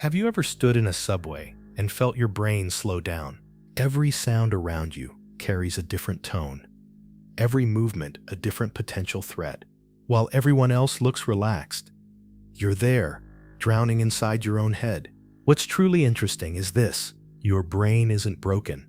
Have you ever stood in a subway and felt your brain slow down? Every sound around you carries a different tone. Every movement a different potential threat. While everyone else looks relaxed, you're there, drowning inside your own head. What's truly interesting is this: your brain isn't broken.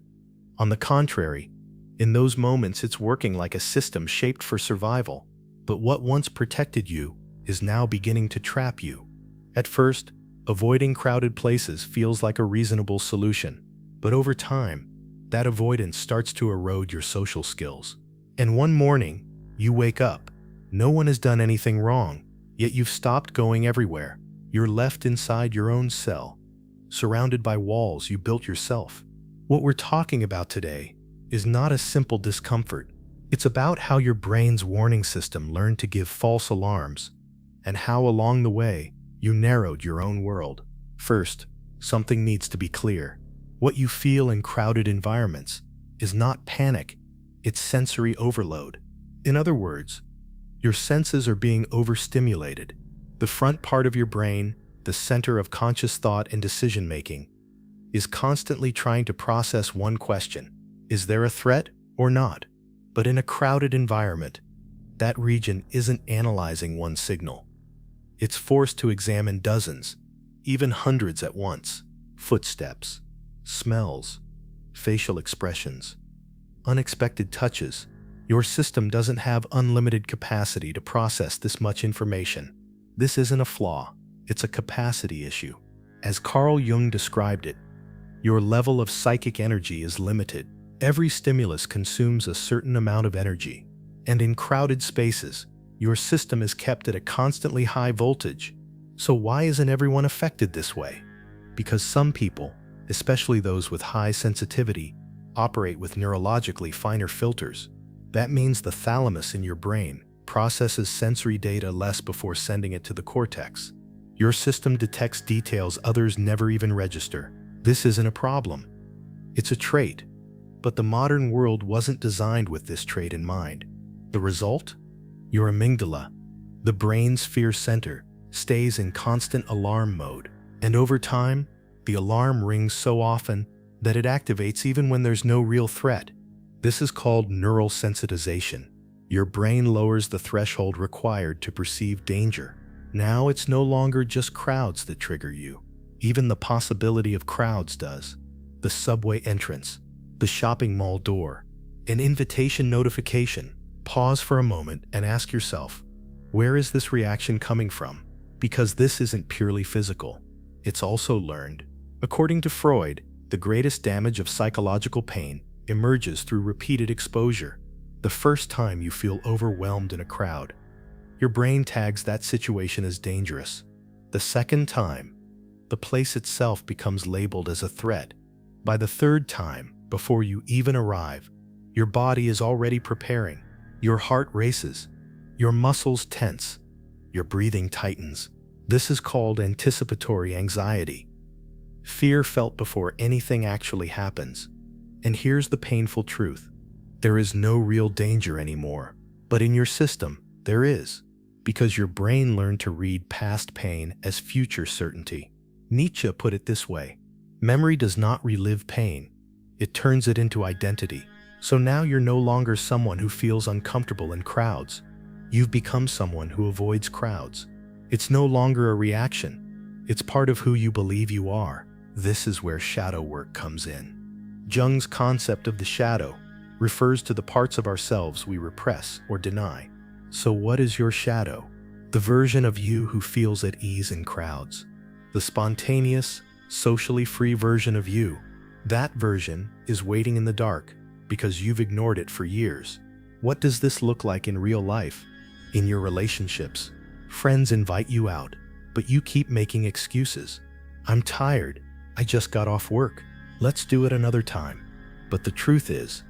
On the contrary, in those moments it's working like a system shaped for survival. But what once protected you is now beginning to trap you. At first, avoiding crowded places feels like a reasonable solution. But over time, that avoidance starts to erode your social skills. And one morning, you wake up. No one has done anything wrong, yet you've stopped going everywhere. You're left inside your own cell, surrounded by walls you built yourself. What we're talking about today is not a simple discomfort. It's about how your brain's warning system learned to give false alarms, and how along the way, you narrowed your own world. First, something needs to be clear. What you feel in crowded environments is not panic, it's sensory overload. In other words, your senses are being overstimulated. The front part of your brain, the center of conscious thought and decision-making, is constantly trying to process one question: is there a threat or not? But in a crowded environment, that region isn't analyzing one signal. It's forced to examine dozens, even hundreds at once. Footsteps, smells, facial expressions, unexpected touches. Your system doesn't have unlimited capacity to process this much information. This isn't a flaw, it's a capacity issue. As Carl Jung described it, your level of psychic energy is limited. Every stimulus consumes a certain amount of energy, and in crowded spaces, your system is kept at a constantly high voltage. So why isn't everyone affected this way? Because some people, especially those with high sensitivity, operate with neurologically finer filters. That means the thalamus in your brain processes sensory data less before sending it to the cortex. Your system detects details others never even register. This isn't a problem. It's a trait. But the modern world wasn't designed with this trait in mind. The result? Your amygdala, the brain's fear center, stays in constant alarm mode. And over time, the alarm rings so often that it activates even when there's no real threat. This is called neural sensitization. Your brain lowers the threshold required to perceive danger. Now it's no longer just crowds that trigger you. Even the possibility of crowds does. The subway entrance, the shopping mall door, an invitation notification. Pause for a moment and ask yourself, where is this reaction coming from? Because this isn't purely physical. It's also learned. According to Freud, the greatest damage of psychological pain emerges through repeated exposure. The first time you feel overwhelmed in a crowd, your brain tags that situation as dangerous. The second time, the place itself becomes labeled as a threat. By the third time, before you even arrive, your body is already preparing. Your heart races, your muscles tense, your breathing tightens. This is called anticipatory anxiety. Fear felt before anything actually happens. And here's the painful truth. There is no real danger anymore. But in your system, there is. Because your brain learned to read past pain as future certainty. Nietzsche put it this way: memory does not relive pain. It turns it into identity. So now you're no longer someone who feels uncomfortable in crowds. You've become someone who avoids crowds. It's no longer a reaction. It's part of who you believe you are. This is where shadow work comes in. Jung's concept of the shadow refers to the parts of ourselves we repress or deny. So what is your shadow? The version of you who feels at ease in crowds. The spontaneous, socially free version of you. That version is waiting in the dark because you've ignored it for years. What does this look like in real life? In your relationships, friends invite you out, but you keep making excuses. I'm tired. I just got off work. Let's do it another time. But the truth is,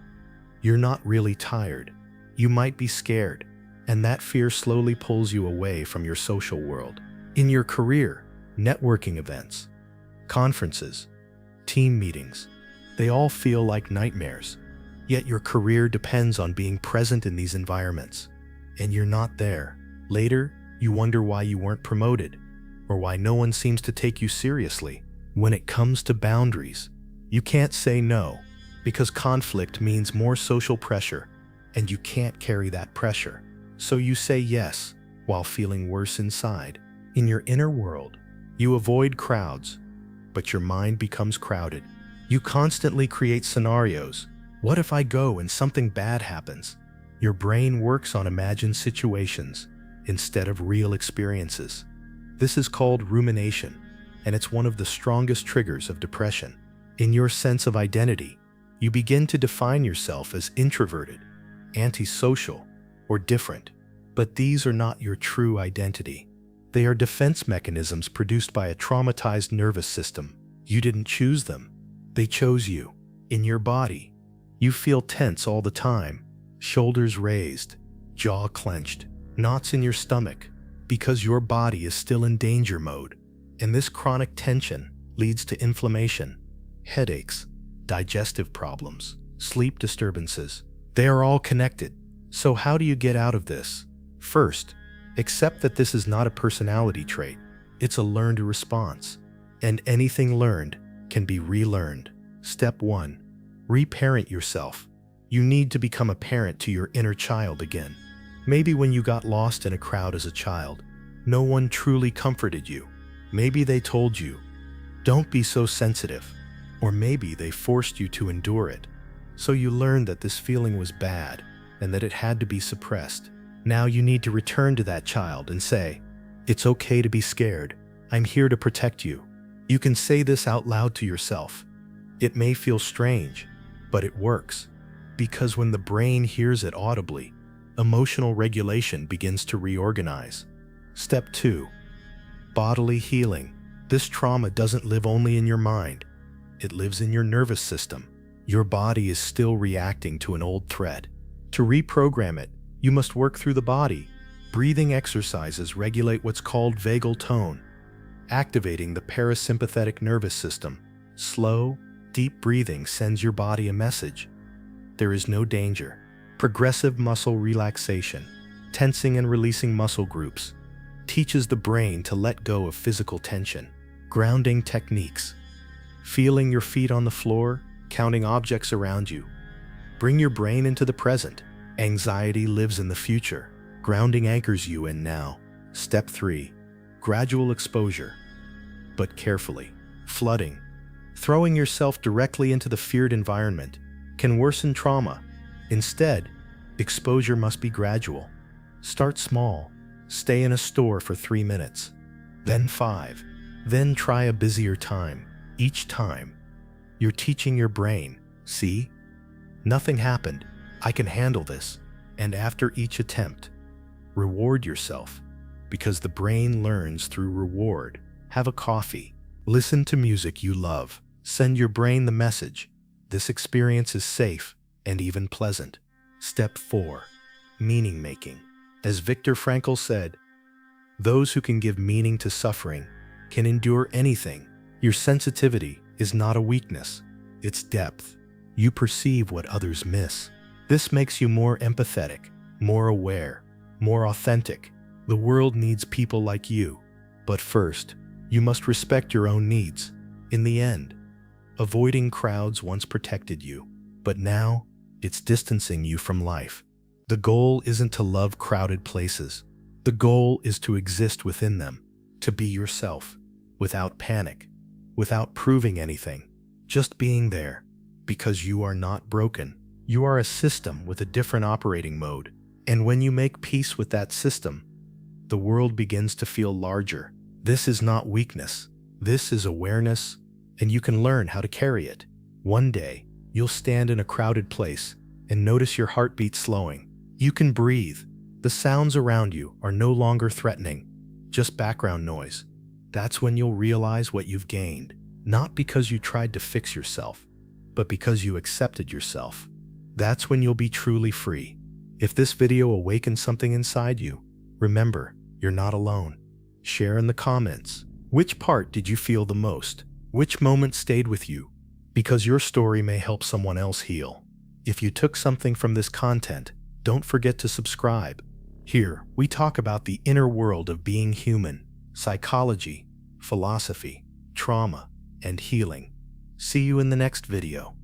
you're not really tired. You might be scared, and that fear slowly pulls you away from your social world. In your career, networking events, conferences, team meetings, they all feel like nightmares. Yet your career depends on being present in these environments, and you're not there. Later, you wonder why you weren't promoted, or why no one seems to take you seriously. When it comes to boundaries, you can't say no, because conflict means more social pressure, and you can't carry that pressure. So you say yes, while feeling worse inside. In your inner world, you avoid crowds, but your mind becomes crowded. You constantly create scenarios. What if I go and something bad happens? Your brain works on imagined situations instead of real experiences. This is called rumination, and it's one of the strongest triggers of depression. In your sense of identity, you begin to define yourself as introverted, antisocial, or different. But these are not your true identity. They are defense mechanisms produced by a traumatized nervous system. You didn't choose them. They chose you. In your body, you feel tense all the time, shoulders raised, jaw clenched, knots in your stomach, because your body is still in danger mode. And this chronic tension leads to inflammation, headaches, digestive problems, sleep disturbances. They are all connected. So how do you get out of this? First, accept that this is not a personality trait. It's a learned response. And anything learned can be relearned. Step 1. Reparent yourself. You need to become a parent to your inner child again. Maybe when you got lost in a crowd as a child, no one truly comforted you. Maybe they told you, "Don't be so sensitive." Or maybe they forced you to endure it. So you learned that this feeling was bad and that it had to be suppressed. Now you need to return to that child and say, "It's okay to be scared. I'm here to protect you." You can say this out loud to yourself. It may feel strange, but it works. Because when the brain hears it audibly, emotional regulation begins to reorganize. Step 2. Bodily healing. This trauma doesn't live only in your mind. It lives in your nervous system. Your body is still reacting to an old threat. To reprogram it, you must work through the body. Breathing exercises regulate what's called vagal tone, activating the parasympathetic nervous system. Slow, deep breathing sends your body a message. There is no danger. Progressive muscle relaxation, tensing and releasing muscle groups, teaches the brain to let go of physical tension. Grounding techniques. Feeling your feet on the floor, counting objects around you. Bring your brain into the present. Anxiety lives in the future. Grounding anchors you in now. Step 3. Gradual exposure. But carefully. Flooding. Throwing yourself directly into the feared environment can worsen trauma. Instead, exposure must be gradual. Start small. Stay in a store for 3 minutes. Then 5. Then try a busier time. Each time, you're teaching your brain, "See? Nothing happened. I can handle this." And after each attempt, reward yourself, because the brain learns through reward. Have a coffee. Listen to music you love. Send your brain the message, "This experience is safe and even pleasant." Step 4. Meaning making. As Viktor Frankl said, "Those who can give meaning to suffering can endure anything." Your sensitivity is not a weakness, it's depth. You perceive what others miss. This makes you more empathetic, more aware, more authentic. The world needs people like you. But first, you must respect your own needs. In the end, avoiding crowds once protected you, but now it's distancing you from life. The goal isn't to love crowded places. The goal is to exist within them, to be yourself, without panic, without proving anything, just being there, because you are not broken. You are a system with a different operating mode, and when you make peace with that system, the world begins to feel larger. This is not weakness. This is awareness, and you can learn how to carry it. One day, you'll stand in a crowded place and notice your heartbeat slowing. You can breathe. The sounds around you are no longer threatening, just background noise. That's when you'll realize what you've gained, not because you tried to fix yourself, but because you accepted yourself. That's when you'll be truly free. If this video awakens something inside you, remember, you're not alone. Share in the comments. Which part did you feel the most? Which moment stayed with you? Because your story may help someone else heal. If you took something from this content, don't forget to subscribe. Here, we talk about the inner world of being human. psychology, philosophy, trauma, and healing. See you in the next video.